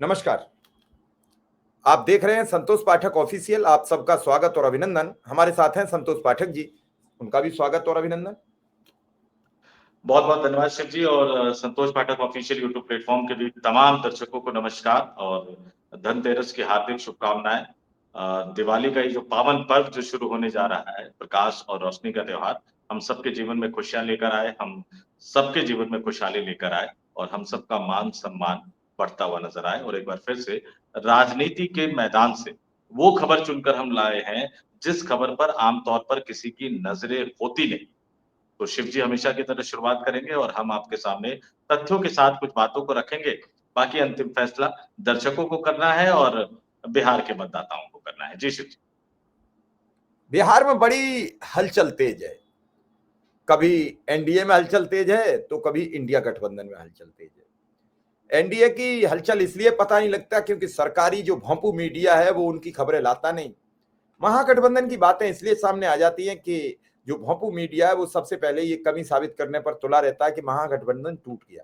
नमस्कार। आप देख रहे हैं संतोष पाठक ऑफिशियल। आप सबका स्वागत और अभिनंदन। हमारे साथ हैं संतोष पाठक जी, उनका भी स्वागत और अभिनंदन। बहुत बहुत धन्यवाद शिव जी और संतोष पाठक ऑफिशियल यूट्यूब प्लेटफॉर्म के भी तमाम दर्शकों को नमस्कार और धनतेरस की हार्दिक शुभकामनाएं। दिवाली का ये जो पावन पर्व जो शुरू होने जा रहा है, प्रकाश और रोशनी का त्योहार, हम सबके जीवन में खुशियां लेकर आए, हम सबके जीवन में खुशहाली लेकर आए और हम सबका मान सम्मान बढ़ता हुआ नजर आए। और एक बार फिर से राजनीति के मैदान से वो खबर चुनकर हम लाए हैं जिस खबर पर आमतौर पर किसी की नजरें होती नहीं। तो शिव जी हमेशा की तरह शुरुआत करेंगे और हम आपके सामने तथ्यों के साथ कुछ बातों को रखेंगे। बाकी अंतिम फैसला दर्शकों को करना है और बिहार के मतदाताओं को करना है। जी शिव जी। बिहार में बड़ी हलचल तेज है। कभी एनडीए में हलचल तेज है तो कभी इंडिया गठबंधन में हलचल तेज है। एनडीए की हलचल इसलिए पता नहीं लगता क्योंकि सरकारी जो भोंपू मीडिया है वो उनकी खबरें लाता नहीं। महागठबंधन की बातें इसलिए सामने आ जाती हैं कि जो भोंपू मीडिया है वो सबसे पहले ये कमी साबित करने पर तुला रहता है कि महागठबंधन टूट गया।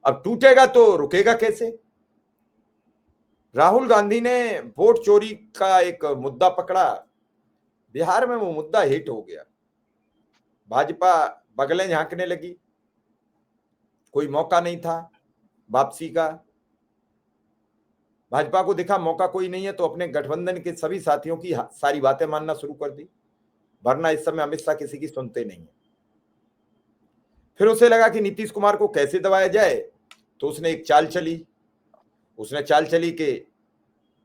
अब टूटेगा तो रुकेगा कैसे? राहुल गांधी ने वोट चोरी का एक मुद्दा पकड़ा, बिहार में वो मुद्दा हिट हो गया। भाजपा बगलें झांकने लगी, कोई मौका नहीं था वापसी का। भाजपा को दिखा मौका कोई नहीं है तो अपने गठबंधन के सभी साथियों की सारी बातें मानना शुरू कर दी, वरना इस समय अमित शाह किसी की सुनते नहीं है। फिर उसे लगा कि नीतीश कुमार को कैसे दबाया जाए, तो उसने एक चाल चली। उसने चाल चली कि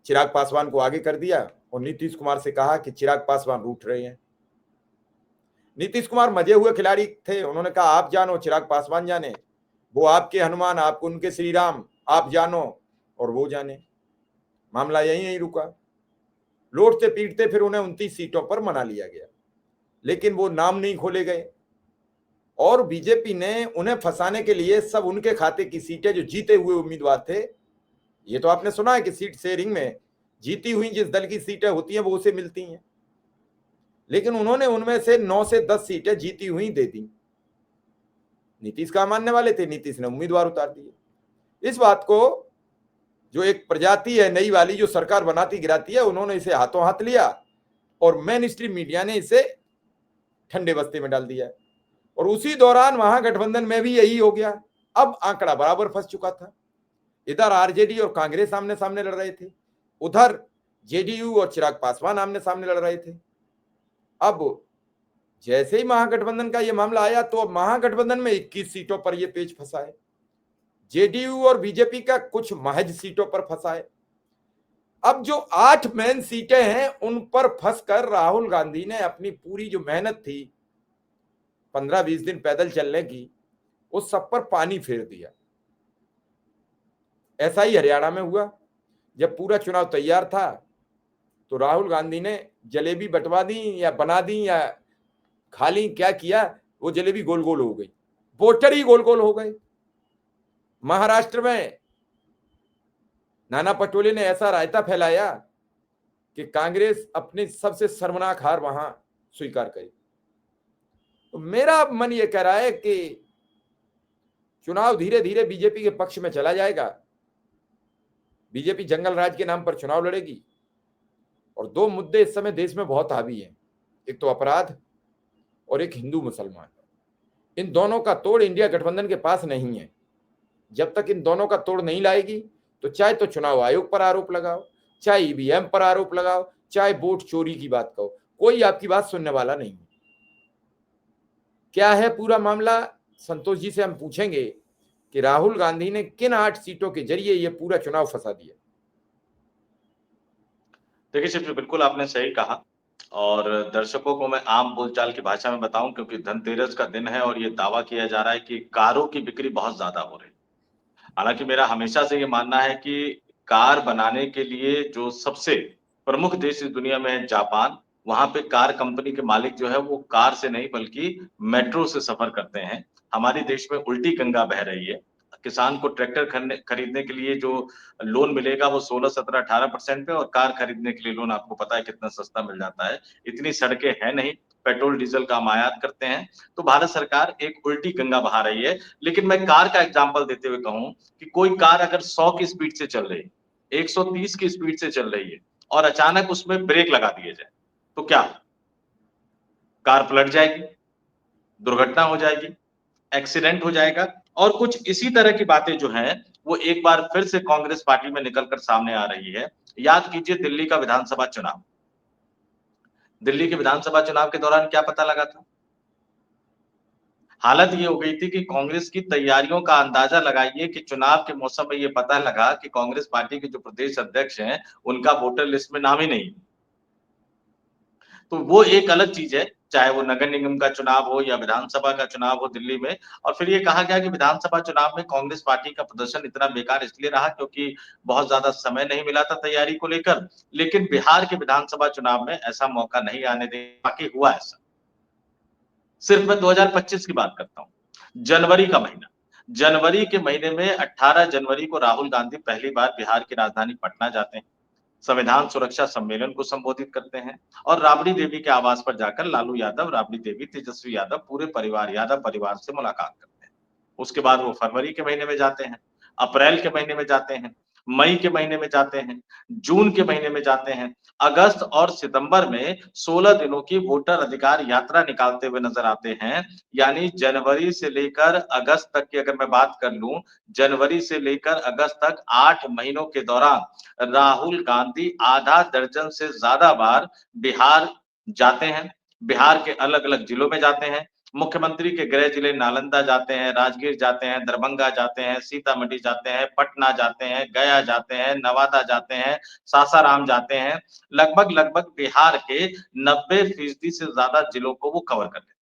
चिराग पासवान को आगे कर दिया और नीतीश कुमार से कहा कि चिराग पासवान रूठ रहे हैं। नीतीश कुमार मजे हुए खिलाड़ी थे, उन्होंने कहा आप जानो चिराग पासवान जाने, वो आपके हनुमान, आप उनके श्री राम, आप जानो और वो जाने। मामला यहीं यहीं रुका। लौटते पीटते फिर उन्हें 29 सीटों पर मना लिया गया, लेकिन वो नाम नहीं खोले गए और बीजेपी ने उन्हें फंसाने के लिए सब उनके खाते की सीटें जो जीते हुए उम्मीदवार थे, ये तो आपने सुना है कि सीट शेयरिंग में जीती हुई जिस दल की सीटें होती हैं वो उसे मिलती हैं, लेकिन उन्होंने उनमें से 9 से 10 सीटें जीती हुई दे दी। नीतीश का मानने वाले थे, नीतीश ने उम्मीदवार उतार दिए। इस बात को जो एक प्रजाति है नई वाली जो सरकार बनाती गिराती है, उन्होंने इसे हाथों हाथ लिया और मेन स्ट्रीम मीडिया ने इसे ठंडे बस्ते में डाल दिया। और उसी दौरान महागठबंधन में भी यही हो गया। अब आंकड़ा बराबर फंस चुका था। इधर आरजेडी और कांग्रेस आमने सामने लड़ रहे थे, उधर जेडीयू और चिराग पासवान आमने सामने लड़ रहे थे। अब जैसे ही महागठबंधन का यह मामला आया तो अब महागठबंधन में 21 सीटों पर यह पेच फंसा है, जेडीयू और बीजेपी का कुछ महज सीटों पर फंसा है। अब जो 8 मेन सीटें हैं उन पर फंसकर राहुल गांधी ने अपनी पूरी जो मेहनत थी 15-20 दिन पैदल चलने की, उस सब पर पानी फेर दिया। ऐसा ही हरियाणा में हुआ। जब पूरा चुनाव तैयार था तो राहुल गांधी ने जलेबी बंटवा दी या बना दी या खाली क्या किया, वो जलेबी गोल गोल हो गई, वोटर ही गोल गोल हो गए। महाराष्ट्र में नाना पटोले ने ऐसा रायता फैलाया कि कांग्रेस अपनी सबसे शर्मनाक हार वहां स्वीकार करी। तो मेरा मन यह कह रहा है कि चुनाव धीरे धीरे बीजेपी के पक्ष में चला जाएगा। बीजेपी जंगल राज के नाम पर चुनाव लड़ेगी और दो मुद्दे इस समय देश में बहुत हावी हैं, एक तो अपराध और एक हिंदू मुसलमान। इन दोनों का तोड़ इंडिया गठबंधन के पास नहीं है। जब तक इन दोनों का तोड़ नहीं लाएगी तो चाहे तो चुनाव आयोग पर आरोप लगाओ, चाहे ईवीएम पर आरोप लगाओ, चाहे वोट चोरी की बात कहो, कोई आपकी बात सुनने वाला नहीं है। क्या है पूरा मामला, संतोष जी से हम पूछेंगे कि राहुल गांधी ने किन 8 सीटों के जरिए यह पूरा चुनाव फंसा दिया। देखिए शिव जी, बिल्कुल आपने सही कहा और दर्शकों को मैं आम बोलचाल की भाषा में बताऊं, क्योंकि धनतेरस का दिन है और ये दावा किया जा रहा है कि कारों की बिक्री बहुत ज्यादा हो रही है। हालांकि मेरा हमेशा से ये मानना है कि कार बनाने के लिए जो सबसे प्रमुख देश इस दुनिया में है जापान, वहां पे कार कंपनी के मालिक जो है वो कार से नहीं बल्कि मेट्रो से सफर करते हैं। हमारे देश में उल्टी गंगा बह रही है। किसान को ट्रैक्टर खरीदने के लिए जो लोन मिलेगा वो 16, 17, 18% पे, और कार खरीदने के लिए लोन आपको पता है कितना सस्ता मिल जाता है। इतनी सड़कें हैं नहीं पेट्रोल डीजल का हम आयात करते हैं, तो भारत सरकार एक उल्टी गंगा बहा रही है। लेकिन मैं कार का एग्जांपल देते हुए कहूं कि कोई कार अगर 100 की स्पीड से चल रही है, 130 की स्पीड से चल रही है और अचानक उसमें ब्रेक लगा दिए जाए, तो क्या कार पलट जाएगी, दुर्घटना हो जाएगी, एक्सीडेंट हो जाएगा। और कुछ इसी तरह की बातें जो हैं वो एक बार फिर से कांग्रेस पार्टी में निकलकर सामने आ रही है। याद कीजिए दिल्ली का विधानसभा चुनाव, दिल्ली के विधानसभा चुनाव के दौरान क्या पता लगा था? हालत ये हो गई थी कि कांग्रेस की तैयारियों का अंदाजा लगाइए कि चुनाव के मौसम में ये पता लगा कि कांग्रेस पार्टी के जो प्रदेश अध्यक्ष हैं उनका वोटर लिस्ट में नाम ही नहीं। तो वो एक अलग चीज है, चाहे वो नगर निगम का चुनाव हो या विधानसभा का चुनाव हो दिल्ली में। और फिर ये कहा गया कि विधानसभा चुनाव में कांग्रेस पार्टी का प्रदर्शन इतना बेकार इसलिए रहा क्योंकि बहुत ज्यादा समय नहीं मिला था तैयारी को लेकर। लेकिन बिहार के विधानसभा चुनाव में ऐसा मौका नहीं आने दे, बाकी हुआ ऐसा। सिर्फ मैं 2025 की बात करता हूँ, जनवरी का महीना, जनवरी के महीने में 18 जनवरी को राहुल गांधी पहली बार बिहार की राजधानी पटना जाते हैं, संविधान सुरक्षा सम्मेलन को संबोधित करते हैं और राबड़ी देवी के आवास पर जाकर लालू यादव, राबड़ी देवी, तेजस्वी यादव, पूरे परिवार यादव परिवार से मुलाकात करते हैं। उसके बाद वो फरवरी के महीने में जाते हैं, अप्रैल के महीने में जाते हैं, मई के महीने में जाते हैं, जून के महीने में जाते हैं, अगस्त और सितंबर में 16 दिनों की वोटर अधिकार यात्रा निकालते हुए नजर आते हैं। यानी जनवरी से लेकर अगस्त तक की अगर मैं बात कर लूं, जनवरी से लेकर अगस्त तक 8 महीनों के दौरान राहुल गांधी आधा दर्जन से ज्यादा बार बिहार जाते हैं, बिहार के अलग अलग जिलों में जाते हैं। मुख्यमंत्री के गृह जिले नालंदा जाते हैं, राजगीर जाते हैं, दरभंगा जाते हैं, सीतामढ़ी जाते हैं, पटना जाते हैं, गया जाते हैं, नवादा जाते हैं, सासाराम जाते हैं। लगभग लगभग बिहार के 90% से ज्यादा जिलों को वो कवर कर लेते हैं।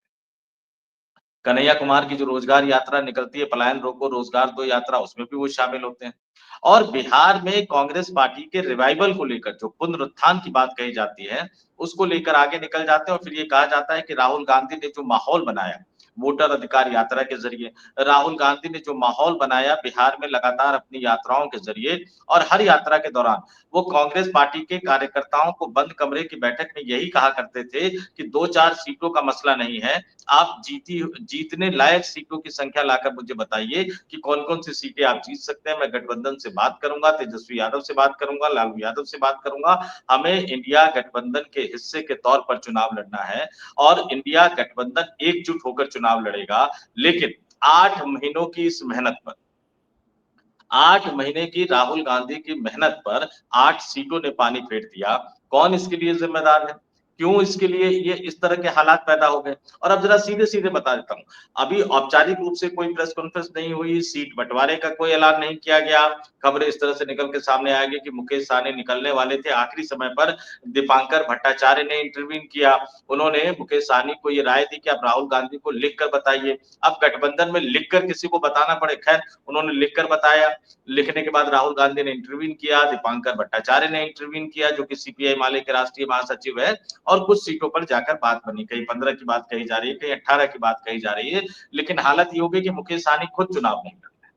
कन्हैया कुमार की जो रोजगार यात्रा निकलती है, पलायन रोको रोजगार दो यात्रा, उसमें भी वो शामिल होते हैं। और बिहार में कांग्रेस पार्टी के रिवाइवल को लेकर जो पुनरुत्थान की बात कही जाती है, उसको लेकर आगे निकल जाते हैं और फिर ये कहा जाता है कि राहुल गांधी ने जो माहौल बनाया वोटर अधिकार यात्रा के जरिए, राहुल गांधी ने जो माहौल बनाया बिहार में लगातार अपनी यात्राओं के जरिए, और हर यात्रा के दौरान वो कांग्रेस पार्टी के कार्यकर्ताओं को बंद कमरे की बैठक में यही कहा करते थे कि 2-4 सीटों का मसला नहीं है, आप जीतने लायक सीटों की संख्या लाकर मुझे बताइए कि कौन-कौन सी सीटें आप जीत सकते हैं। मैं गठबंधन से बात करूंगा, तेजस्वी यादव से बात करूंगा, लालू यादव से बात करूंगा। हमें इंडिया गठबंधन के हिस्से के तौर पर चुनाव लड़ना है और इंडिया गठबंधन एकजुट होकर चुनाव लड़ेगा। लेकिन 8 महीनों की इस मेहनत पर, 8 महीने की राहुल गांधी की मेहनत पर 8 सीटों ने पानी फेर दिया। कौन इसके लिए जिम्मेदार है? क्यों इसके लिए ये इस तरह के हालात पैदा हो गए? और अब जरा सीधे-सीधे बता देता हूँ। अभी औपचारिक रूप से कोई प्रेस कॉन्फ्रेंस नहीं हुई, सीट बंटवारे का कोई ऐलान नहीं किया गया। खबरें इस तरह से निकल के सामने आएगी कि मुकेश सहनी निकलने वाले थे, आखिरी समय पर दीपांकर भट्टाचार्य ने इंटरवीन किया। उन्होंने मुकेश सहनी को ये राय दी कि आप राहुल गांधी को लिखकर बताइए। अब गठबंधन में लिखकर किसी को बताना पड़े, खैर उन्होंने लिखकर बताया। लिखने के बाद राहुल गांधी ने इंटरवीन किया, दीपांकर भट्टाचार्य ने इंटरवीन किया जो कि सीपीआई माले के राष्ट्रीय महासचिव है, और कुछ सीटों पर जाकर बात बनी। कहीं 15 की बात कही जा रही है, कहीं 18 की बात कही जा रही है, लेकिन हालत ये हो गई कि मुकेश सहनी खुद चुनाव नहीं लड़ रहे।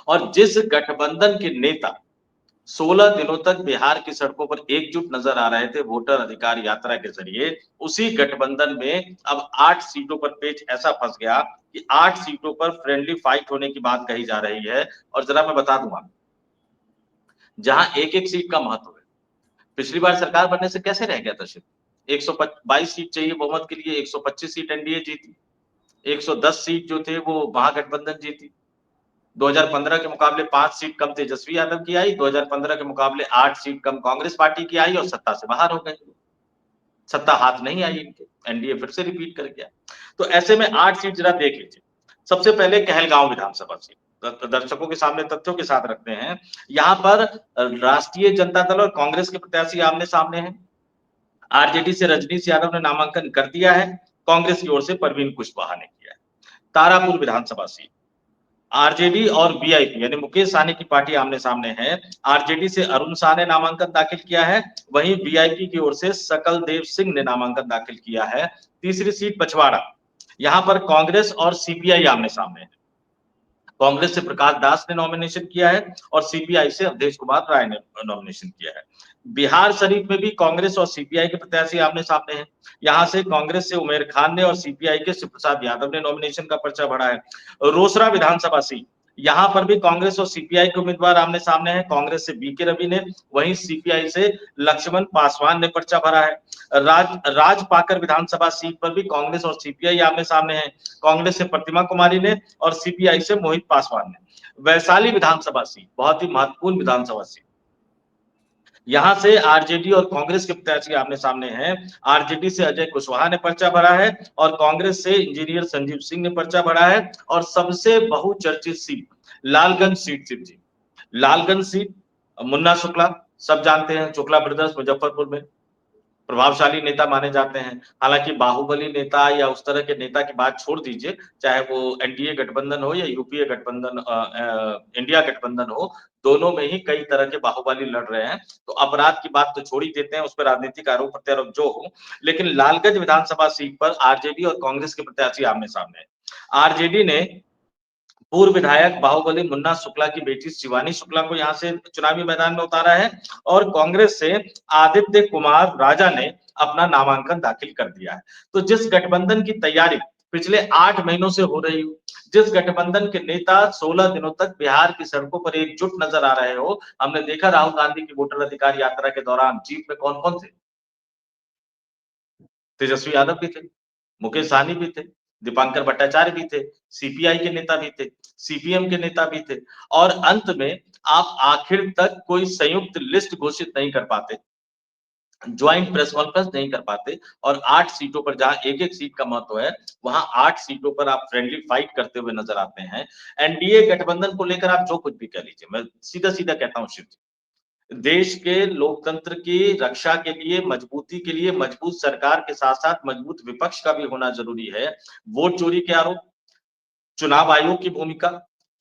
और जिस गठबंधन के नेता 16 दिनों तक बिहार की सड़कों पर एकजुट नजर आ रहे थे वोटर अधिकार यात्रा के जरिए, उसी गठबंधन में अब 8 सीटों पर पेच ऐसा फंस गया कि 8 सीटों पर फ्रेंडली फाइट होने की बात कही जा रही है। और जरा मैं बता दूंगा, जहां एक-एक सीट का महत्व है। पिछली बार सरकार बनने से कैसे रह गया था सिर्फ? 122 सीट चाहिए बहुमत के लिए, 125 सीट एनडीए जीती, 110 सीट जो थे वो महागठबंधन जीती। 2015 के मुकाबले 5 सीट कम तेजस्वी यादव की आई, 2015 के मुकाबले 8 सीट कम कांग्रेस पार्टी की आई और सत्ता से बाहर हो गए। सत्ता हाथ नहीं आई इनके, एनडीए फिर से रिपीट कर गया। तो ऐसे में 8 सीट जरा देख लीजिए। सबसे पहले कहलगांव विधानसभा सीट, दर्शकों के सामने तथ्यों के साथ रखते हैं। यहाँ पर राष्ट्रीय जनता दल और कांग्रेस के प्रत्याशी आमने-सामने हैं। आरजेडी से रजनीश यादव ने नामांकन कर दिया है, कांग्रेस की ओर से परवीन कुशवाहा ने किया है। तारापुर विधानसभा सीट, आरजेडी और वीआईपी यानी मुकेश सहनी की पार्टी आमने सामने है। आरजेडी से अरुण शाह ने नामांकन दाखिल किया है, वहीं वीआईपी की ओर से सकल देव सिंह ने नामांकन दाखिल किया है। तीसरी सीट बछवाड़ा, यहां पर कांग्रेस और सीपीआई आमने सामने है। कांग्रेस से प्रकाश दास ने नॉमिनेशन किया है और सीपीआई से अवधेश कुमार राय ने नॉमिनेशन किया है। बिहार शरीफ में भी कांग्रेस और सीपीआई के प्रत्याशी आमने सामने हैं। यहां से कांग्रेस से उमेर खान ने और सीपीआई के शिव प्रसाद यादव ने नॉमिनेशन का पर्चा भरा है। रोसड़ा विधानसभा सीट, यहां पर भी कांग्रेस और सीपीआई के उम्मीदवार आमने सामने हैं। कांग्रेस से बीके रवि ने, वहीं सीपीआई से लक्ष्मण पासवान ने पर्चा भरा है। राजपाकर विधानसभा सीट पर भी कांग्रेस और सीपीआई आमने सामने हैं। कांग्रेस से प्रतिमा कुमारी ने और सीपीआई से मोहित पासवान ने। वैशाली विधानसभा सीट बहुत ही महत्वपूर्ण विधानसभा सीट, यहां से आरजेडी और कांग्रेस के प्रत्याशी आमने सामने हैं। आरजेडी से अजय कुशवाहा ने पर्चा भरा है और कांग्रेस से इंजीनियर संजीव सिंह ने पर्चा भरा है। और सबसे बहुचर्चित सीट लालगंज सीट जी, लालगंज सीट मुन्ना शुक्ला, सब जानते हैं, शुक्ला ब्रदर्स मुजफ्फरपुर में प्रभावशाली नेता माने जाते हैं। हालांकि बाहुबली नेता या उस तरह के नेता की बात छोड़ दीजिए, चाहे वो एनडीए गठबंधन हो या यूपीए गठबंधन, इंडिया गठबंधन हो, दोनों में ही कई तरह के बाहुबली लड़ रहे हैं। तो अपराध की बात तो छोड़ ही देते हैं, उस पर राजनीतिक आरोप प्रत्यारोप जो हो, लेकिन लालगंज विधानसभा सीट पर आरजेडी और कांग्रेस के प्रत्याशी आमने सामने हैं। आरजेडी ने पूर्व विधायक बाहुबली मुन्ना शुक्ला की बेटी शिवानी शुक्ला को यहां से चुनावी मैदान में उतारा है और कांग्रेस से आदित्य कुमार राजा ने अपना नामांकन दाखिल कर दिया है। तो जिस गठबंधन की तैयारी पिछले 8 महीनों से हो रही हो, जिस गठबंधन के नेता 16 दिनों तक बिहार की सड़कों पर एकजुट नजर आ रहे हो, हमने देखा राहुल गांधी की वोटर अधिकार यात्रा के दौरान जीप में कौन कौन थे? तेजस्वी यादव भी थे, मुकेश सहनी भी थे, दीपांकर भट्टाचार्य भी थे, सीपीआई के नेता भी थे, सीपीएम के नेता भी थे। और अंत में आप आखिर तक कोई संयुक्त लिस्ट घोषित नहीं कर पाते, ज्वाइंट प्रेस कॉन्फ्रेंस नहीं कर पाते और 8 सीटों पर जहां एक-एक सीट का महत्व है, वहां 8 सीटों पर आप फ्रेंडली फाइट करते हुए नजर आते हैं। एनडीए गठबंधन को लेकर आप जो कुछ भी कह लीजिए, मैं सीधा-सीधा कहता हूं शिव जी, देश के लोकतंत्र की रक्षा के लिए, मजबूती के लिए मजबूत सरकार के साथ-साथ मजबूत विपक्ष का भी होना जरूरी है। वोट चोरी के आरोप, चुनाव आयोग की भूमिका,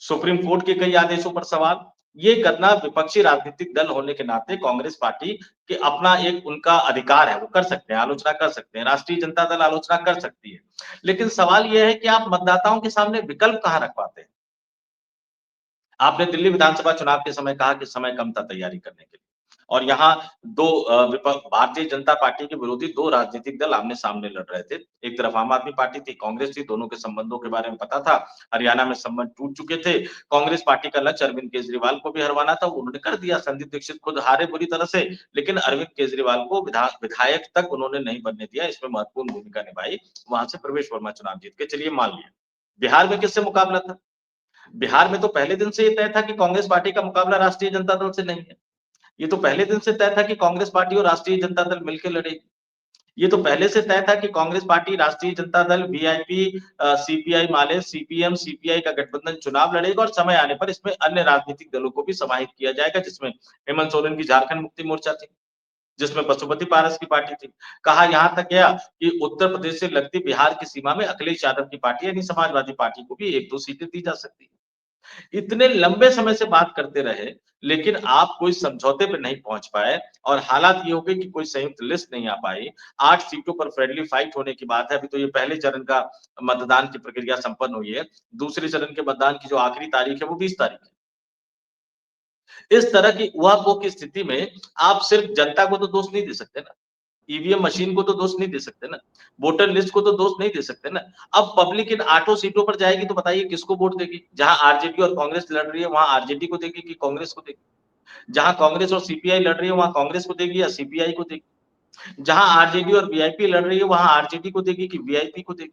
सुप्रीम कोर्ट के कई आदेशों पर सवाल, ये करना विपक्षी राजनीतिक दल होने के नाते कांग्रेस पार्टी के अपना एक उनका अधिकार है, वो कर सकते हैं, आलोचना कर सकते हैं, राष्ट्रीय जनता दल आलोचना कर सकती है। लेकिन सवाल ये है कि आप मतदाताओं के सामने विकल्प कहां रख पाते हैं? आपने दिल्ली विधानसभा चुनाव के समय कहा कि समय कम था तैयारी करने के लिए और यहाँ दो भारतीय जनता पार्टी के विरोधी 2 राजनीतिक दल आमने-सामने लड़ रहे थे। एक तरफ आम आदमी पार्टी थी, कांग्रेस थी, दोनों के संबंधों के बारे में पता था। हरियाणा में संबंध टूट चुके थे। कांग्रेस पार्टी का लक्ष्य अरविंद केजरीवाल को भी हरवाना था, उन्होंने कर दिया। संदीप दीक्षित खुद हारे बुरी तरह से, लेकिन अरविंद केजरीवाल को विधायक तक उन्होंने नहीं बनने दिया, इसमें महत्वपूर्ण भूमिका निभाई। वहां से प्रवेश वर्मा चुनाव जीत के चलिए मान लिया। बिहार में किससे मुकाबला था? बिहार में तो पहले दिन से ये तय था कि कांग्रेस पार्टी का मुकाबला राष्ट्रीय जनता दल से नहीं है। ये तो पहले दिन से तय था कि कांग्रेस पार्टी और राष्ट्रीय जनता दल मिलकर लड़ेगी। ये तो पहले से तय था कि कांग्रेस पार्टी, राष्ट्रीय जनता दल, वीआईपी, सीपीआई माले, सीपीएम, सीपीआई का गठबंधन चुनाव लड़ेगा और समय आने पर इसमें अन्य राजनीतिक दलों को भी समाहित किया जाएगा, जिसमें हेमंत सोरेन की झारखंड मुक्ति मोर्चा थी, जिसमें पशुपति पारस की पार्टी थी। कहा यहां तक गया कि उत्तर प्रदेश से लगती बिहार की सीमा में अखिलेश यादव की पार्टी यानी समाजवादी पार्टी को भी 1-2 सीटें दी जा सकती है। इतने लंबे समय से बात करते रहे, लेकिन आप कोई समझौते पे नहीं पहुंच पाए और हालात ये हो गए कि कोई संयुक्त लिस्ट नहीं आ पाई। 8 सीटों पर फ्रेंडली फाइट होने की बात है। अभी तो ये पहले चरण का मतदान की प्रक्रिया संपन्न हुई है। दूसरे चरण के मतदान की जो आखिरी तारीख है वो 20 तारीख है। इस तरह की उहापोह की स्थिति में आप सिर्फ जनता को तो दोष नहीं दे सकते ना। ईवीएम मशीन को तो दोष नहीं दे सकते ना, वोटर लिस्ट को तो दोष नहीं दे सकते ना। अब पब्लिक इन 8 सीटों पर जाएगी तो बताइए किसको वोट देगी? जहां आरजेडी और कांग्रेस लड़ रही है वहां आरजेडी को देगी कि कांग्रेस को देगी? जहां कांग्रेस और सीपीआई लड़ रही है वहां कांग्रेस को देगी या सीपीआई को देगी? जहां आरजेडी और वीआईपी लड़ रही है वहां आरजेडी को देगी कि वीआईपी को देगी?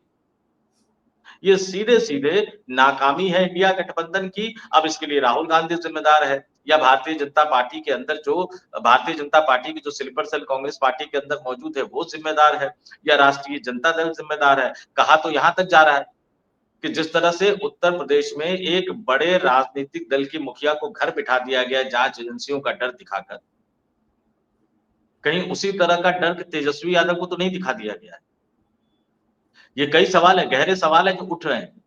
ये सीधे-सीधे नाकामी है इंडिया गठबंधन की। अब इसके लिए राहुल गांधी जिम्मेदार है या भारतीय जनता पार्टी के अंदर जो भारतीय जनता पार्टी की जो स्लीपर सेल कांग्रेस पार्टी के अंदर मौजूद है वो जिम्मेदार है या राष्ट्रीय जनता दल जिम्मेदार है? कहा तो यहां तक जा रहा है कि जिस तरह से उत्तर प्रदेश में एक बड़े राजनीतिक दल की मुखिया को घर बिठा दिया गया जांच एजेंसियों का डर दिखाकर, कहीं उसी तरह का डर तेजस्वी यादव को तो नहीं दिखा दिया गया है? ये कई सवाल है, गहरे सवाल है जो उठ रहे हैं।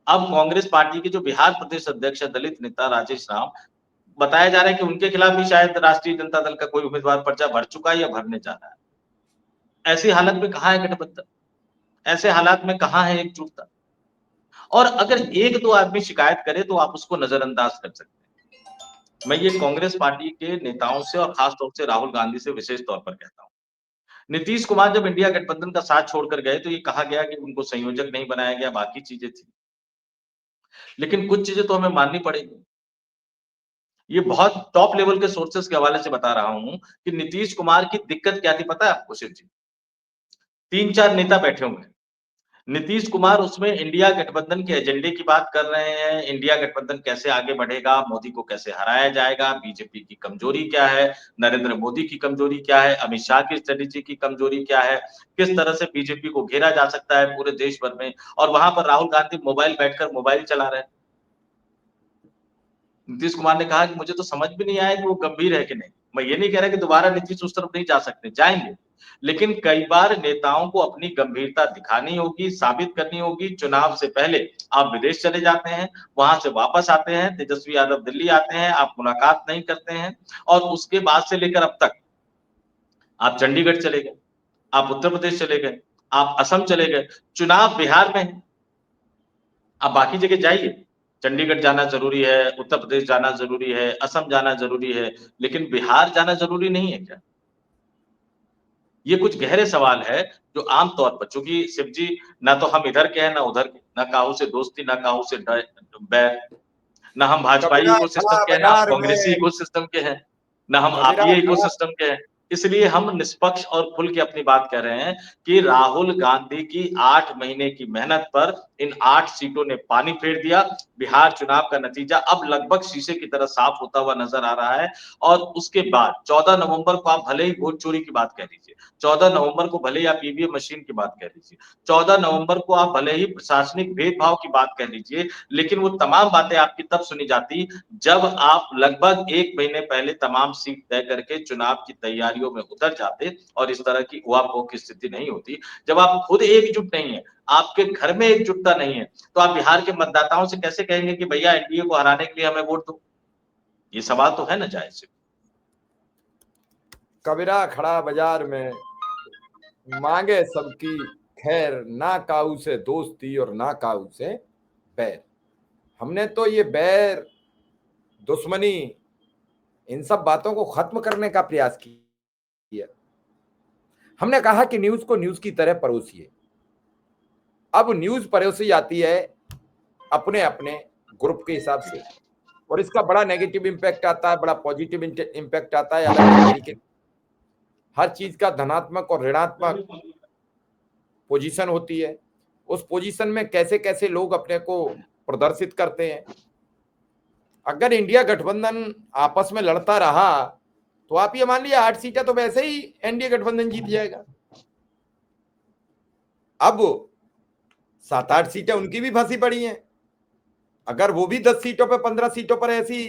अब कांग्रेस पार्टी के जो बिहार प्रदेश अध्यक्ष है दलित नेता राजेश राम, बताया जा रहा है कि उनके खिलाफ भी शायद राष्ट्रीय जनता दल का कोई उम्मीदवार पर्चा भर चुका है या भरने जा रहा है। ऐसी हालत में कहां है गठबंधन? ऐसे हालात में कहां है एकजुटता? और अगर एक दो आदमी शिकायत करे तो आप उसको नजरअंदाज कर सकते हैं। मैं ये कांग्रेस पार्टी के नेताओं से और खास तौर से राहुल गांधी से विशेष तौर पर कहता हूं। नीतीश कुमार जब इंडिया गठबंधन का साथ छोड़कर गए तो ये कहा गया कि उनको संयोजक नहीं बनाया गया, बाकी चीजें थी। लेकिन कुछ चीजें तो हमें माननी पड़ेगी। ये बहुत टॉप लेवल के सोर्सेस के हवाले से बता रहा हूं कि नीतीश कुमार की दिक्कत क्या थी पता है आपको शिव जी? 3-4 नेता बैठे हुए हैं। नीतीश कुमार उसमें इंडिया गठबंधन के एजेंडे की बात कर रहे हैं, इंडिया गठबंधन कैसे आगे बढ़ेगा, मोदी को कैसे हराया जाएगा, बीजेपी की कमजोरी क्या है, नरेंद्र मोदी की कमजोरी क्या है, अमित शाह की स्ट्रेटेजी की कमजोरी क्या है, किस तरह से बीजेपी को घेरा जा सकता है पूरे देश भर में, और वहां पर राहुल गांधी बैठकर मोबाइल चला रहे हैं। नीतीश कुमार ने कहा कि मुझे तो समझ भी नहीं आया कि वो गंभीर है कि नहीं। मैं ये नहीं कह रहा कि दोबारा नीतीश उस तरफ नहीं जा सकते, जाएंगे। लेकिन कई बार नेताओं को अपनी गंभीरता दिखानी होगी, साबित करनी होगी। चुनाव से पहले आप विदेश चले जाते हैं, वहां से वापस आते हैं, तेजस्वी यादव दिल्ली आते हैं, आप मुलाकात नहीं करते हैं, और उसके बाद से लेकर अब तक आप चंडीगढ़ चले गए, आप उत्तर प्रदेश चले गए, आप असम चले गए, चुनाव बिहार में है। आप बाकी जगह जाइए, चंडीगढ़ जाना ज़रूरी है, उत्तर प्रदेश जाना ज़रूरी है, असम जाना ज़रूरी है, लेकिन बिहार जाना ज़रूरी नहीं है क्या? ये कुछ गहरे सवाल है जो आम तौर पर, चूँकि शिव जी ना तो हम इधर के हैं, ना उधर के, ना काहू से दोस्ती, ना काहू से बैर, ना हम भाजपाई कबीरा इकोसिस्टम खड़ा के हैं, ना आप बाजार कांग्रेसी में, इकोसिस्टम के हैं, ना हम कबीरा आपीय खड़ा, इकोसिस्टम के हैं। इसलिए हम निष्पक्ष और खुल के अपनी बात कह रहे हैं कि राहुल गांधी की 8 महीने की मेहनत पर इन 8 सीटों ने पानी फेर दिया। बिहार चुनाव का नतीजा अब लगभग शीशे की तरह साफ होता हुआ नजर आ रहा है, और उसके बाद 14 नवंबर को आप भले ही वोट चोरी की बात कह लीजिए, 14 नवंबर को भले ही आप ईवीएम मशीन की बात कह लीजिए, 14 नवंबर को आप भले ही प्रशासनिक भेदभाव की बात कह लीजिए, लेकिन वो तमाम बातें आपकी तब सुनी जाती जब आप लगभग 1 महीने पहले तमाम सीट तय करके चुनाव की तैयारियों में उतर जाते, और इस तरह की उहापोह की स्थिति नहीं होती। जब आप खुद एकजुट नहीं है, आपके घर में एकजुटता नहीं है, तो आप बिहार के मतदाताओं से कैसे कहेंगे कि भैया एनडीए को हराने के लिए हमें वोट दो? ये सवाल तो है ना जायज से। कबीरा खड़ा बाजार में, मांगे सबकी खैर, ना काऊ से दोस्ती और ना काऊ से बैर। हमने तो ये बैर, दुश्मनी, इन सब बातों को खत्म करने का प्रयास किया। हमने कहा कि न्यूज को न्यूज की तरह परोसिए। अब न्यूज परोसी जाती है अपने अपने ग्रुप के हिसाब से, और इसका बड़ा नेगेटिव इंपैक्ट आता है, बड़ा पॉजिटिव इंपैक्ट आता है, अलग अलग तरीके। हर चीज का धनात्मक और ऋणात्मक पोजीशन होती है। उस पोजीशन में कैसे कैसे लोग अपने को प्रदर्शित करते हैं। अगर इंडिया गठबंधन आपस में लड़ता रहा तो आप ये मान लीजिए 8 सीटें तो वैसे ही एनडीए गठबंधन जीत जाएगा। अब 7-8 सीटें उनकी भी फंसी पड़ी हैं। अगर वो भी 10 सीटों पे, 15 सीटों पर ऐसी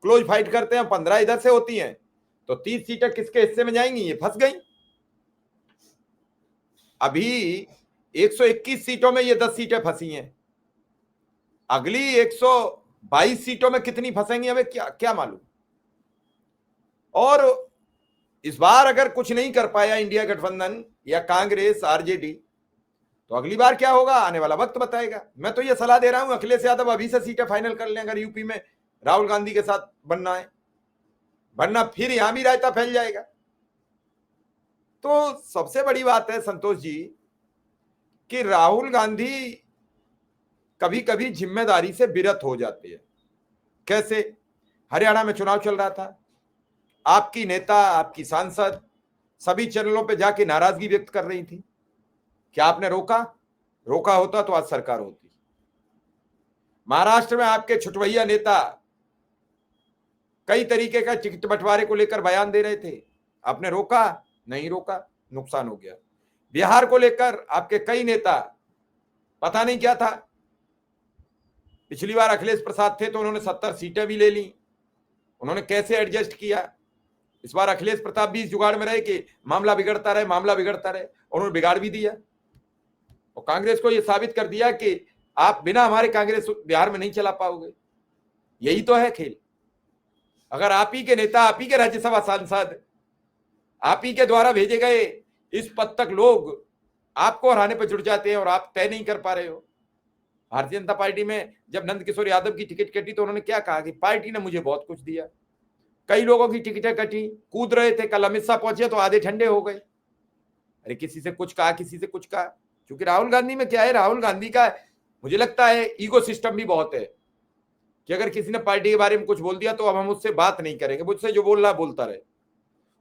क्लोज फाइट करते हैं, 15 इधर से होती हैं, तो 30 सीटें किसके हिस्से में जाएंगी? ये फंस गई। अभी 121 सीटों में ये 10 सीटें फंसी हैं। अगली 122 सीटों में कितनी फंसेंगी हमें क्या क्या मालूम। और इस बार अगर कुछ नहीं कर पाया इंडिया गठबंधन या कांग्रेस आरजेडी, तो अगली बार क्या होगा आने वाला वक्त बताएगा। मैं तो ये सलाह दे रहा हूं अखिलेश यादव अभी से सीटें फाइनल कर लें, अगर यूपी में राहुल गांधी के साथ बनना है, वरना फिर यहां भी रायता फैल जाएगा। तो सबसे बड़ी बात है संतोष जी कि राहुल गांधी कभी कभी जिम्मेदारी से विरत हो जाते हैं। कैसे? हरियाणा में चुनाव चल रहा था, आपकी नेता, आपकी सांसद सभी चैनलों पे जाके नाराजगी व्यक्त कर रही थी। क्या आपने रोका? रोका होता तो आज सरकार होती। महाराष्ट्र में आपके छुटवैया नेता कई तरीके का टिकट बंटवारे को लेकर बयान दे रहे थे, आपने रोका? नहीं रोका, नुकसान हो गया। बिहार को लेकर आपके कई नेता, पता नहीं क्या था, पिछली बार अखिलेश प्रसाद थे तो उन्होंने 70 सीटें भी ले ली, उन्होंने कैसे एडजस्ट किया। इस बार अखिलेश प्रताप भी इस जुगाड़ में रहे कि मामला बिगड़ता रहे, मामला बिगड़ता रहे, उन्होंने बिगाड़ भी दिया और कांग्रेस को यह साबित कर दिया कि आप बिना हमारे कांग्रेस बिहार में नहीं चला पाओगे। यही तो है खेल। अगर आप ही के नेता, आप ही के राज्यसभा सांसद, आप ही के द्वारा भेजे गए इस पद तक लोग आपको हराने पर जुट जाते हैं और आप तय नहीं कर पा रहे हो, भारतीय जनता पार्टी में जब नंद किशोर यादव की टिकट कटी तो उन्होंने क्या कहा कि पार्टी ने मुझे बहुत कुछ दिया। कई लोगों की टिकटें कटी, कूद रहे थे, कल अमित शाह पहुंचे तो आधे ठंडे हो गए। अरे किसी से कुछ कहा, किसी से कुछ कहा। क्योंकि राहुल गांधी में क्या है, राहुल गांधी का मुझे लगता है ईगो सिस्टम भी बहुत है कि अगर किसी ने पार्टी के बारे में कुछ बोल दिया तो अब हम उससे बात नहीं करेंगे, मुझसे जो बोल रहा बोलता रहे।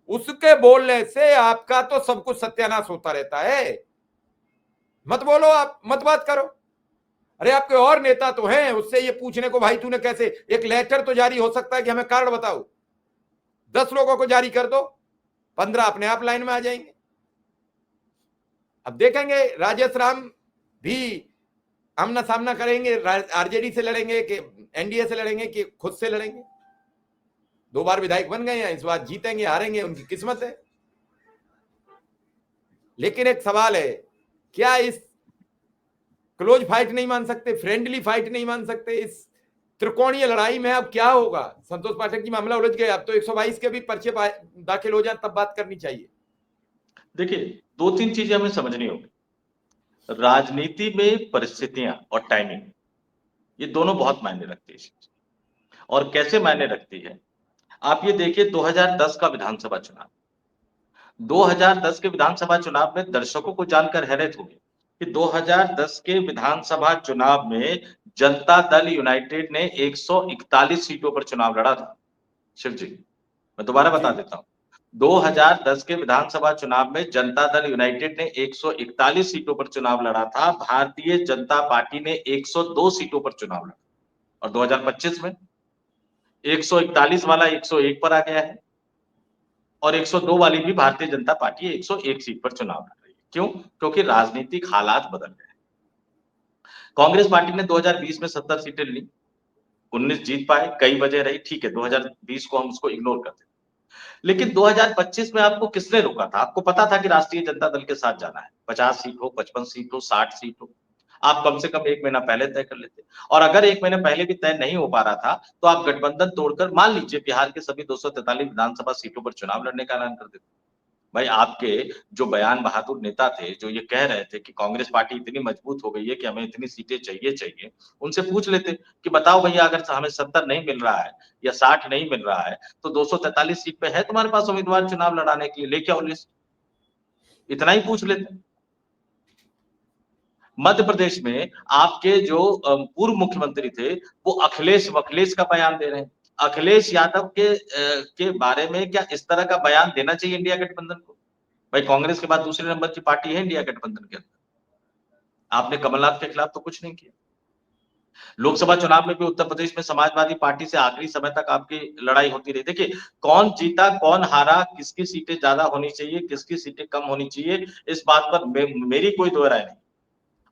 उसके बोलने से आपका तो सब कुछ सत्यानाश होता रहता है। मत बोलो, आप मत बात करो। अरे आपके और नेता तो हैं, उससे ये पूछने को भाई तूने कैसे, एक लेटर तो जारी हो सकता है कि हमें कार्ड बताओ। 10 लोगों को जारी कर दो, 15 अपने आप लाइन में आ जाएंगे। अब देखेंगे राजेश राम भी आमना सामना करेंगे, आरजेडी से लड़ेंगे कि एनडीए से लड़ेंगे कि खुद से लड़ेंगे। 2 बार विधायक बन गए हैं, इस बार जीतेंगे हारेंगे उनकी किस्मत है। लेकिन एक सवाल है, क्या इस क्लोज फाइट नहीं मान सकते, फ्रेंडली फाइट नहीं मान सकते? इस त्रिकोणीय लड़ाई में अब क्या होगा? संतोष पाठक की मामला उलझ गया, अब तो 122 के भी पर्चे दाखिल हो जाए तब बात करनी चाहिए। देखिए, 2-3 चीजें हमें समझनी होगी। राजनीति में परिस्थितियां और टाइमिंग, ये दोनों बहुत मायने रखती है। और कैसे मायने रखती है, आप ये देखिए 2010 का विधानसभा चुनाव। 2010 के विधानसभा चुनाव में दर्शकों को जानकर हैरत होगी कि 2010 के विधानसभा चुनाव में जनता दल यूनाइटेड ने 141 सीटों पर चुनाव लड़ा था। शिव जी, मैं दोबारा बता देता हूं। 2010 के विधानसभा चुनाव में जनता दल यूनाइटेड ने 141 सीटों पर चुनाव लड़ा था। भारतीय जनता पार्टी ने 102 सीटों पर चुनाव लड़ा और 2025 में 141 वाला 101 पर आ गया है और 102 वाली भी भारतीय जनता पार्टी 101 सीट पर चुनाव लड़ रही है। क्यों? क्योंकि राजनीतिक हालात बदल गए। कांग्रेस पार्टी ने 2020 में 70 सीटें ली, 19 जीत पाए, कई वजह रही, ठीक है, 2020 को हम उसको इग्नोर करते हैं। लेकिन 2025 में आपको किसने रोका था? आपको पता था कि राष्ट्रीय जनता दल के साथ जाना है। 50 सीट हो, 55 सीट हो, 60 सीट हो, आप कम से कम 1 महीना पहले तय कर लेते। और अगर 1 महीने पहले भी तय नहीं हो पा रहा था, तो आप गठबंधन तोड़कर मान लीजिए बिहार के सभी 243 विधानसभा सीटों पर चुनाव लड़ने का ऐलान कर देते। भाई आपके जो बयान बहादुर नेता थे, जो ये कह रहे थे कि कांग्रेस पार्टी इतनी मजबूत हो गई है कि हमें इतनी सीटें चाहिए, उनसे पूछ लेते कि बताओ भैया अगर हमें 70 नहीं मिल रहा है या 60 नहीं मिल रहा है, तो 243 सीट पे है तुम्हारे पास उम्मीदवार चुनाव लड़ाने के लिए, लेके आओ लिस्ट। इतना ही पूछ लेते। मध्य प्रदेश में आपके जो पूर्व मुख्यमंत्री थे, वो अखिलेश वखिलेश का बयान दे रहे हैं। अखिलेश यादव के बारे में क्या इस तरह का बयान देना चाहिए इंडिया गठबंधन को? भाई कांग्रेस के बाद दूसरे नंबर की पार्टी है इंडिया गठबंधन के अंदर। आपने कमलनाथ के खिलाफ तो कुछ नहीं किया। लोकसभा चुनाव में भी उत्तर प्रदेश में समाजवादी पार्टी से आखिरी समय तक आपकी लड़ाई होती रही। देखिए, कौन जीता, कौन हारा, किसकी सीटें ज्यादा होनी चाहिए, किसकी सीटें कम होनी चाहिए, इस बात पर मेरी कोई दो राय नहीं।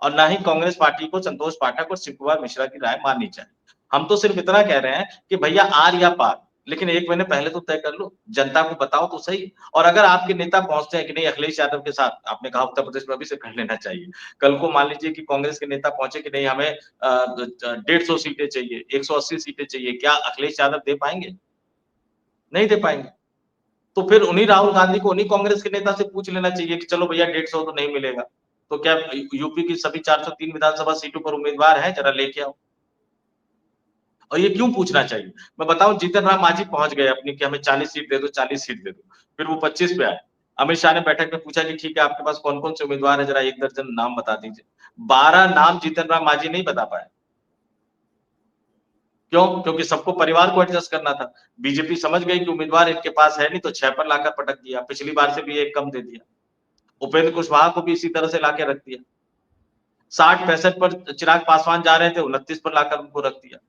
और ना ही कांग्रेस पार्टी को संतोष पाठक और शिव कुमार मिश्रा की राय माननी चाहिए। हम तो सिर्फ इतना कह रहे हैं कि भैया आर या पार, लेकिन 1 महीने पहले तो तय कर लो, जनता को बताओ तो सही। और अगर आपके नेता पहुंचते हैं कि नहीं अखिलेश यादव के साथ, आपने कहा उत्तर प्रदेश में अभी से कर लेना चाहिए। कल को मान लीजिए कि कांग्रेस के नेता पहुंचे कि नहीं हमें 150 सीटें चाहिए, 180 सीटें चाहिए, क्या अखिलेश यादव दे पाएंगे? नहीं दे पाएंगे। तो फिर उन्हीं राहुल गांधी को उन्हीं कांग्रेस के नेता से पूछ लेना चाहिए कि चलो भैया 150 तो नहीं मिलेगा, तो क्या यूपी की सभी 403 विधानसभा सीटों पर उम्मीदवार हैं, जरा लेके आओ। और ये क्यों पूछना चाहिए? मैं बताऊं, जीतन राम मांझी पहुंच गए अपनी कि हमें 40 सीट दे दो, 40 सीट दे दो। फिर वो 25 पे आए। अमित शाह ने बैठक में पूछा कि ठीक है आपके पास कौन-कौन से उम्मीदवार है, जरा 1 दर्जन नाम बता दीजिए। 12 नाम जीतन राम मांझी नहीं बता पाए। क्यों? क्योंकि सबको परिवार को एडजस्ट करना था। बीजेपी समझ गई कि उम्मीदवार इनके पास है नहीं, तो 6 पर लाकर पटक दिया। पिछली बार से भी 1 कम दे दिया। उपेंद्र कुशवाहा को भी इसी तरह से लाके रख दिया। 60-65 पर चिराग पासवान जा रहे थे, 29 पर लाकर उनको रख दिया।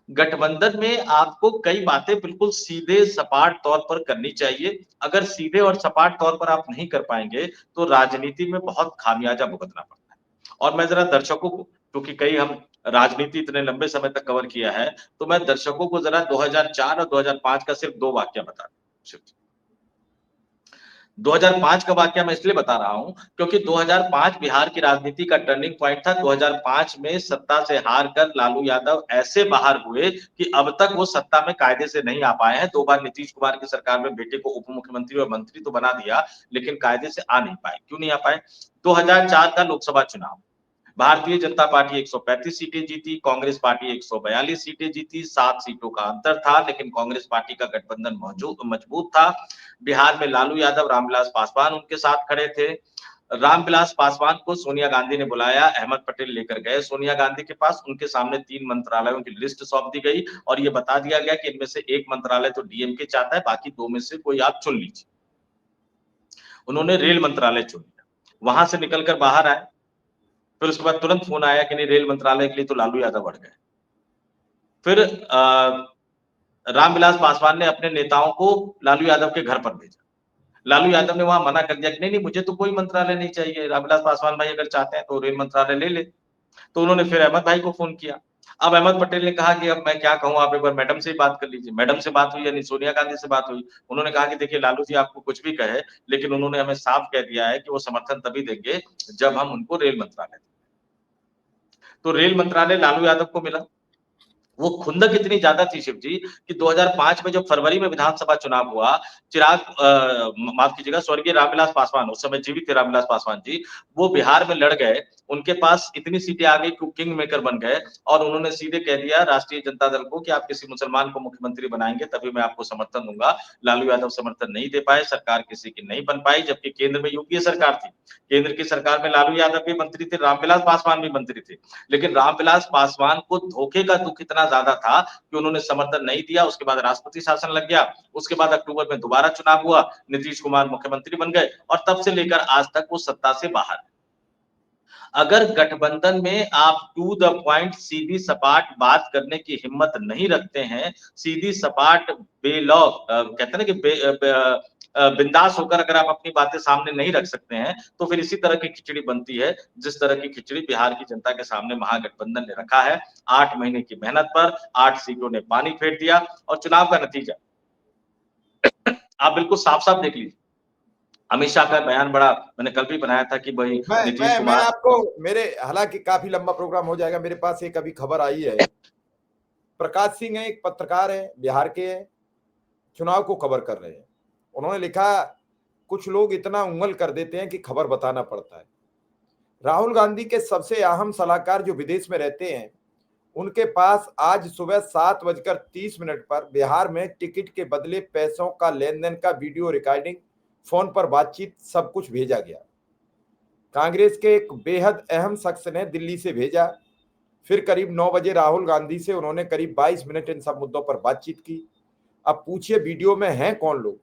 गठबंधन में आपको कई बातें बिल्कुल सीधे सपाट तौर पर करनी चाहिए। अगर सीधे और सपाट तौर पर आप नहीं कर पाएंगे, तो राजनीति में बहुत खामियाजा भुगतना पड़ता है। और मैं जरा दर्शकों को, क्योंकि कई हम राजनीति इतने लंबे समय तक कवर किया है, तो मैं दर्शकों को जरा 2004 और 2005 का सिर्फ 2 वाकया बता दूं। 2005 का वाकया मैं इसलिए बता रहा हूं क्योंकि 2005 बिहार की राजनीति का टर्निंग पॉइंट था। 2005 में सत्ता से हार कर लालू यादव ऐसे बाहर हुए कि अब तक वो सत्ता में कायदे से नहीं आ पाए हैं। 2 बार नीतीश कुमार की सरकार में बेटे को उप मुख्यमंत्री और मंत्री तो बना दिया, लेकिन कायदे से आ नहीं पाए। क्यों नहीं आ पाए? 2004 का लोकसभा चुनाव, भारतीय जनता पार्टी 135 सीटें जीती, कांग्रेस पार्टी 142 सीटें जीती, 7 सीटों का अंतर था, लेकिन कांग्रेस पार्टी का गठबंधन मजबूत था। बिहार में लालू यादव, रामविलास पासवान उनके साथ खड़े थे। रामविलास पासवान को सोनिया गांधी ने बुलाया, अहमद पटेल लेकर गए सोनिया गांधी के पास, उनके सामने 3 मंत्रालयों की लिस्ट सौंप दी गई और ये बता दिया गया कि इनमें से एक मंत्रालय तो डीएमके चाहता है, बाकी 2 में से कोई आप चुन लीजिए। उन्होंने रेल मंत्रालय चुन लिया। वहां से निकलकर बाहर आए, फिर उसके बाद तुरंत फोन आया कि नहीं, रेल मंत्रालय के लिए तो लालू यादव बढ़ गए। फिर रामविलास पासवान ने अपने नेताओं को लालू यादव के घर पर भेजा। लालू यादव ने वहां मना कर दिया कि नहीं नहीं, मुझे तो कोई मंत्रालय नहीं चाहिए, रामविलास पासवान भाई अगर चाहते हैं तो रेल मंत्रालय ले ले। तो उन्होंने फिर अहमद भाई को फोन किया। अब अहमद पटेल ने कहा कि अब मैं क्या कहूं, आप एक बार मैडम से ही बात कर लीजिए। मैडम से बात हुई, यानी सोनिया गांधी से बात हुई। उन्होंने कहा कि देखिए लालू जी आपको कुछ भी कहे, लेकिन उन्होंने हमें साफ कह दिया है कि वो समर्थन तभी देंगे जब हम उनको रेल मंत्रालय देंगे। तो रेल मंत्रालय लालू यादव को मिला। वो खुंदक इतनी ज्यादा थी शिव जी कि 2005 में जब फरवरी में विधानसभा चुनाव हुआ, माफ कीजिएगा, स्वर्गीय रामविलास पासवान, उस समय जीवित थे रामविलास पासवान जी, वो बिहार में लड़ गए। उनके पास इतनी सीटें आ गई कि किंग मेकर बन गए और उन्होंने सीधे कह दिया राष्ट्रीय जनता दल को कि आप किसी मुसलमान को मुख्यमंत्री बनाएंगे तभी मैं आपको समर्थन दूंगा। लालू यादव समर्थन नहीं दे पाए, सरकार किसी की नहीं बन पाई, जबकि केंद्र में यूपीए सरकार थी। केंद्र की सरकार में लालू यादव भी मंत्री थे, रामविलास पासवान भी मंत्री थे। लेकिन रामविलास पासवान को धोखे का दुख इतना ज्यादा था कि उन्होंने समर्थन नहीं दिया। उसके बाद राष्ट्रपति शासन लग गया। उसके बाद अक्टूबर में दोबारा चुनाव हुआ, नीतीश कुमार मुख्यमंत्री बन गए और तब से लेकर आज तक वो सत्ता से बाहर। अगर गठबंधन में आप टू द पॉइंट सीधी सपाट बात करने की हिम्मत नहीं रखते हैं, सीधी सपाट बेलौक कहते हैं ना कि बिंदास होकर अगर आप अपनी बातें सामने नहीं रख सकते हैं, तो फिर इसी तरह की खिचड़ी बनती है, जिस तरह की खिचड़ी बिहार की जनता के सामने महागठबंधन ने रखा है। 8 महीने की मेहनत पर 8 सीटों ने पानी फेर दिया और चुनाव का नतीजा आप बिल्कुल साफ-साफ देख लीजिए। अमित शाह का बयान बड़ा मैंने कल भी बनाया था कि भाई नीतीश मैं कुमार। आपको मेरे, हालांकि काफी लंबा प्रोग्राम हो जाएगा, मेरे पास एक अभी खबर आई है। प्रकाश सिंह है, एक पत्रकार है, बिहार के हैं, चुनाव को कवर कर रहे हैं। उन्होंने लिखा, कुछ लोग इतना उंगल कर देते हैं कि खबर बताना पड़ता है। राहुल गांधी के सबसे अहम सलाहकार जो विदेश में रहते हैं, उनके पास आज सुबह 7:30 पर बिहार में टिकट के बदले पैसों का लेन देन का वीडियो रिकॉर्डिंग, फोन पर बातचीत, सब कुछ भेजा गया। कांग्रेस के एक बेहद अहम शख्स ने दिल्ली से भेजा। फिर करीब 9 बजे राहुल गांधी से उन्होंने करीब 22 मिनट इन सब मुद्दों पर बातचीत की। अब पूछिए वीडियो में हैं कौन लोग?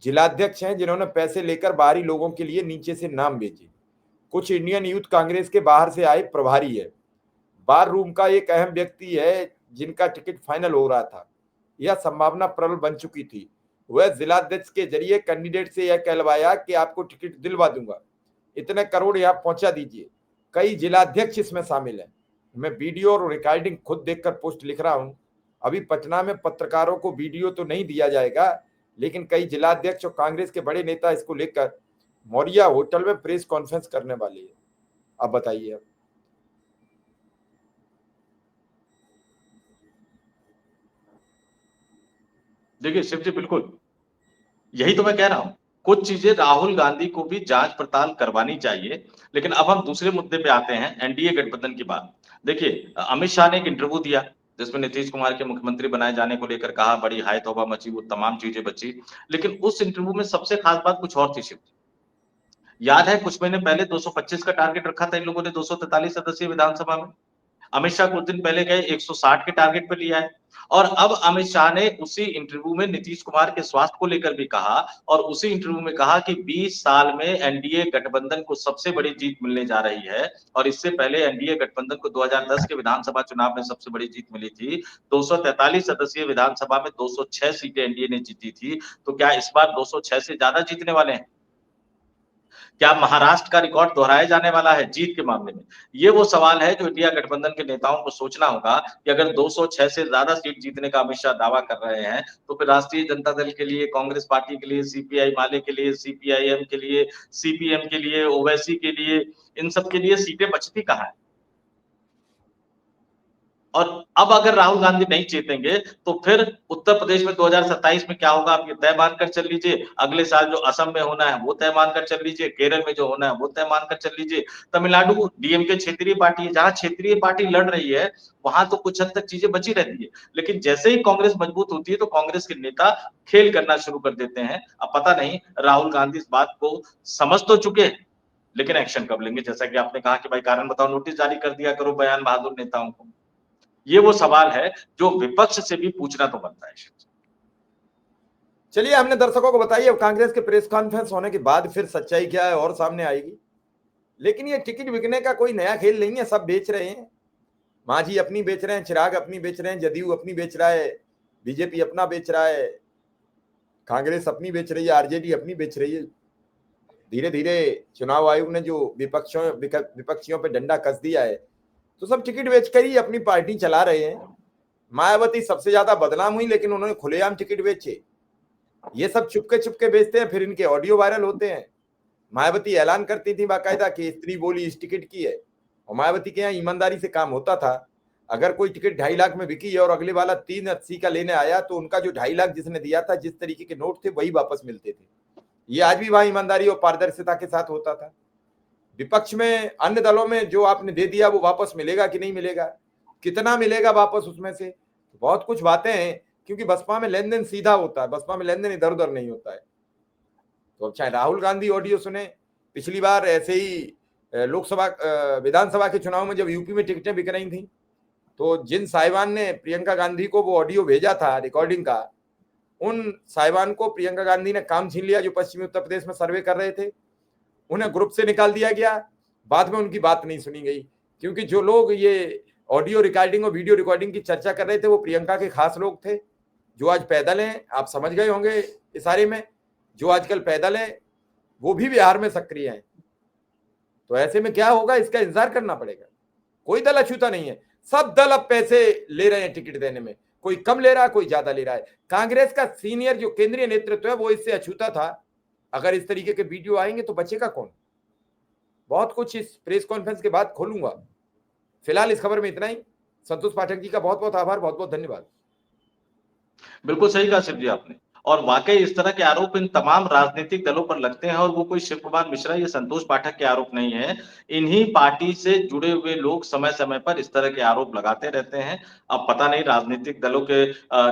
जिलाध्यक्ष हैं जिन्होंने पैसे लेकर बाहरी लोगों के लिए नीचे से नाम भेजे। कुछ इंडियन यूथ कांग्रेस के बाहर से आए प्रभारी है। बार रूम का एक अहम व्यक्ति है जिनका टिकट फाइनल हो रहा था। यह संभावना प्रबल बन चुकी थी। वह जिलाध्यक्ष के जरिए कैंडिडेट से यह कहलवाया कि आपको टिकट दिलवा दूंगा, इतने करोड़ यहाँ पहुंचा दीजिए। कई जिलाध्यक्ष इसमें शामिल हैं। मैं वीडियो और रिकॉर्डिंग खुद देखकर पोस्ट लिख रहा हूं। अभी पटना में पत्रकारों को वीडियो तो नहीं दिया जाएगा, लेकिन कई जिलाध्यक्ष और कांग्रेस के बड़े नेता इसको लेकर मौर्या होटल में प्रेस कॉन्फ्रेंस करने वाले हैं। अब बताइए। अब देखिए शिव जी, बिल्कुल यही तो मैं कह रहा हूं। कुछ चीजें राहुल गांधी को भी जांच पड़ताल करवानी चाहिए। लेकिन अब हम दूसरे मुद्दे पे आते हैं, एनडीए गठबंधन की बात। देखिए अमित शाह ने एक इंटरव्यू दिया जिसमें नीतीश कुमार के मुख्यमंत्री बनाए जाने को लेकर कहा, बड़ी हाय तौबा मची, वो तमाम चीजें बची। लेकिन उस इंटरव्यू में सबसे खास बात कुछ और थी शिव। याद है कुछ महीने पहले 225 का टारगेट रखा था इन लोगों ने 243 सदस्यीय विधानसभा में। अमित शाह कुछ दिन पहले गए 160 के टारगेट पे लिया है। और अब अमित शाह ने उसी इंटरव्यू में नीतीश कुमार के स्वास्थ्य को लेकर भी कहा और उसी इंटरव्यू में कहा कि 20 साल में एनडीए गठबंधन को सबसे बड़ी जीत मिलने जा रही है। और इससे पहले एनडीए गठबंधन को 2010 के विधानसभा चुनाव में सबसे बड़ी जीत मिली थी। 243 सदस्यीय विधानसभा में 206 सीटें एनडीए ने जीती थी। तो क्या इस बार 206 से ज्यादा जीतने वाले हैं? क्या महाराष्ट्र का रिकॉर्ड दोहराया जाने वाला है जीत के मामले में? ये वो सवाल है जो इंडिया गठबंधन के नेताओं को सोचना होगा कि अगर 206 से ज्यादा सीट जीतने का अमित शाह दावा कर रहे हैं, तो फिर राष्ट्रीय जनता दल के लिए, कांग्रेस पार्टी के लिए, सीपीआई माले के लिए, सीपीआईएम के लिए, सीपीएम के लिए, ओवैसी के लिए, इन सब के लिए सीटें बचती कहाँ है? और अब अगर राहुल गांधी नहीं जीतेंगे तो फिर उत्तर प्रदेश में 2027 में क्या होगा आप ये तय मानकर चल लीजिए। अगले साल जो असम में होना है वो तय मानकर चल लीजिए, केरल में जो होना है वो तय मानकर चल लीजिए। तमिलनाडु डीएमके क्षेत्रीय पार्टी है, जहां क्षेत्रीय पार्टी लड़ रही है वहां तो कुछ हद तक चीजें बची रहती है, लेकिन जैसे ही कांग्रेस मजबूत होती है तो कांग्रेस के नेता खेल करना शुरू कर देते हैं। अब पता नहीं राहुल गांधी इस बात को समझ तो चुके हैं, लेकिन एक्शन कब लेंगे? जैसा कि आपने कहा कि भाई कारण बताओ नोटिस जारी कर दिया करो बयान बहादुर नेताओं को। ये वो सवाल है जो विपक्ष से भी पूछना तो बनता है। चलिए, हमने दर्शकों को बताइए, अब कांग्रेस के प्रेस कॉन्फ्रेंस होने के बाद फिर सच्चाई क्या है और सामने आएगी। लेकिन ये टिकट बिकने का कोई नया खेल नहीं है, सब बेच रहे हैं। मांझी अपनी बेच रहे हैं, चिराग अपनी बेच रहे हैं, जदयू अपनी बेच रहा है, बीजेपी अपना बेच रहा है, कांग्रेस अपनी बेच रही है, आरजेडी अपनी बेच रही है। धीरे धीरे चुनाव आयोग ने जो विपक्षियों पे डंडा कस दिया है, तो सब टिकट बेचकर ही अपनी पार्टी चला रहे हैं। मायावती सबसे ज्यादा बदनाम हुई, लेकिन उन्होंने खुलेआम टिकट बेचे। ये सब चुपके चुपके बेचते हैं, फिर इनके ऑडियो वायरल होते हैं। मायावती ऐलान करती थी बाकायदा कि स्त्री बोली इस टिकट की है, और मायावती के यहाँ ईमानदारी से काम होता था। अगर कोई टिकट 2.5 लाख में बिकी और अगले वाला 380 का लेने आया, तो उनका जो 2.5 लाख जिसने दिया था, जिस तरीके के नोट थे, वही वापस मिलते थे। ये आज भी वहां ईमानदारी और पारदर्शिता के साथ होता था। विपक्ष में अन्य दलों में जो आपने दे दिया वो वापस मिलेगा कि नहीं मिलेगा, कितना मिलेगा वापस उसमें से, बहुत कुछ बातें हैं। क्योंकि बसपा में लेन देन सीधा होता है, बसपा में लेन देन इधर उधर नहीं होता है। तो अब चाहे राहुल गांधी ऑडियो सुने, पिछली बार ऐसे ही लोकसभा विधानसभा के चुनाव में जब यूपी में टिकटें बिक रही थी, तो जिन साहिबान ने प्रियंका गांधी को वो ऑडियो भेजा था रिकॉर्डिंग का, उन साहिबान को प्रियंका गांधी ने काम छीन लिया, जो पश्चिमी उत्तर प्रदेश में सर्वे कर रहे थे। उन्हें ग्रुप से निकाल दिया गया, बाद में उनकी बात नहीं सुनी गई। क्योंकि जो लोग ये ऑडियो रिकॉर्डिंग और वीडियो रिकॉर्डिंग की चर्चा कर रहे थे वो प्रियंका के खास लोग थे, जो आज पैदल हैं। आप समझ गए होंगे इशारे में, जो आजकल पैदल हैं वो भी बिहार में सक्रिय हैं। तो ऐसे में क्या होगा, इसका इंतजार करना पड़ेगा। कोई दल अछूता नहीं है, सब दल अब पैसे ले रहे हैं टिकट देने में। कोई कम ले रहा है, कोई ज्यादा ले रहा है। कांग्रेस का सीनियर जो केंद्रीय नेतृत्व है वो इससे अछूता था। अगर इस तरीके के वीडियो आएंगे तो बचेगा कौन? बहुत कुछ इस प्रेस कॉन्फ्रेंस के बाद खोलूंगा। फिलहाल इस खबर में इतना ही। संतोष पाठक जी का बहुत बहुत आभार, बहुत बहुत धन्यवाद। बिल्कुल सही कहा शिव जी आपने। और वाकई इस तरह के आरोप इन तमाम राजनीतिक दलों पर लगते हैं, और वो कोई शिव कुमार मिश्रा या संतोष पाठक के आरोप नहीं है। इन्हीं पार्टी से जुड़े हुए लोग समय समय पर इस तरह के आरोप लगाते रहते हैं। अब पता नहीं राजनीतिक दलों के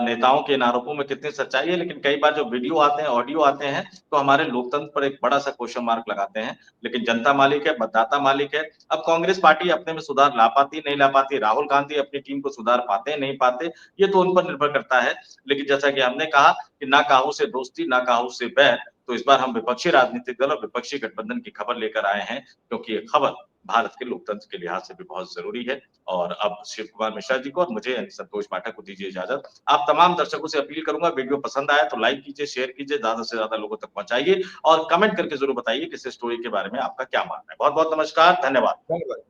नेताओं के इन आरोपों में कितनी सच्चाई है, लेकिन कई बार जो वीडियो आते हैं, ऑडियो आते हैं, तो हमारे लोकतंत्र पर एक बड़ा सा क्वेश्चन मार्क लगाते हैं। लेकिन जनता मालिक है, मतदाता मालिक है। अब कांग्रेस पार्टी अपने में सुधार ला पाती नहीं ला पाती, राहुल गांधी अपनी टीम को सुधार पाते नहीं पाते, ये तो उन पर निर्भर करता है। लेकिन जैसा कि हमने कहा कि ना काहू से दोस्ती ना काहू से बैर, तो इस बार हम विपक्षी राजनीतिक दल और विपक्षी गठबंधन की खबर लेकर आए हैं, क्योंकि ये खबर भारत के लोकतंत्र के लिहाज से भी बहुत जरूरी है। और अब शिव कुमार मिश्रा जी को और मुझे यानी संतोष पाठक को दीजिए इजाजत। आप तमाम दर्शकों से अपील करूंगा, वीडियो पसंद आया तो लाइक कीजिए, शेयर कीजिए, ज्यादा से ज्यादा लोगों तक पहुंचाइए और कमेंट करके जरूर बताइए कि इस स्टोरी के बारे में आपका क्या मानना है। बहुत बहुत नमस्कार, धन्यवाद। धन्यवाद।